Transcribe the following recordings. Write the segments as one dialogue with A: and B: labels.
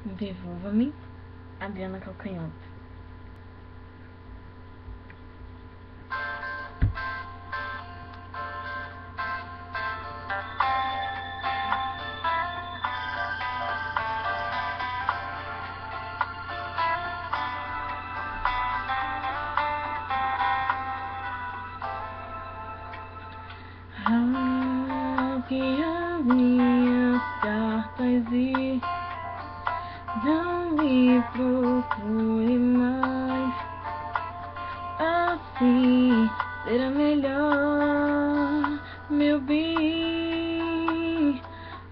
A: Devolva-me, Adriana Calcanhoto. Rasgue as minhas cartas e não me procure mais. Assim será melhor, meu bem.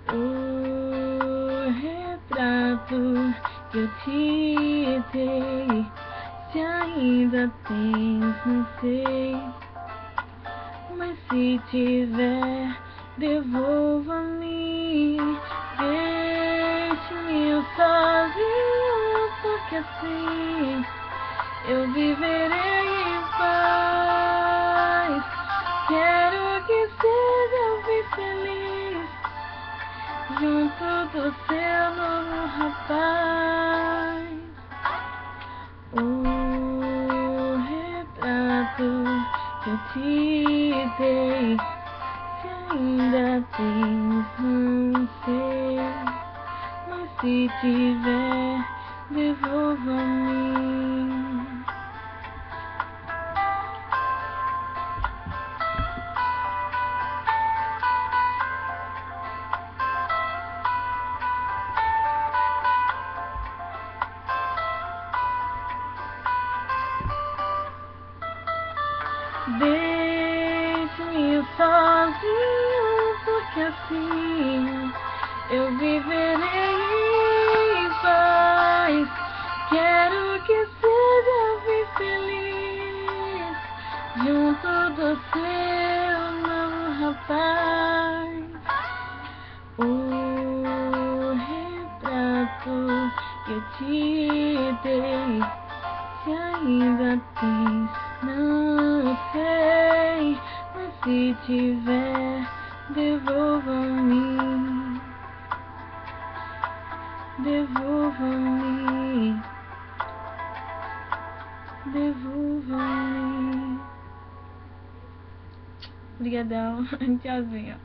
A: O retrato que eu te dei, se ainda tens, não sei. Mas se tiver, devolva-me. Deixe-me sozinho, porque assim eu viverei em paz. Quero que seja bem feliz junto do seu novo rapaz. O retrato que eu te dei, se ainda tens, não sei. Mas se tiver, devolva-me. Deixe-me sozinho, porque assim eu viverei em paz. Quero que seja bem feliz junto do seu novo rapaz. O retrato que eu te dei, se ainda tens, não sei. Mas se tiver, devolva-me. Devolva-me. Devolva-me. Obrigadão. Tchauzinho.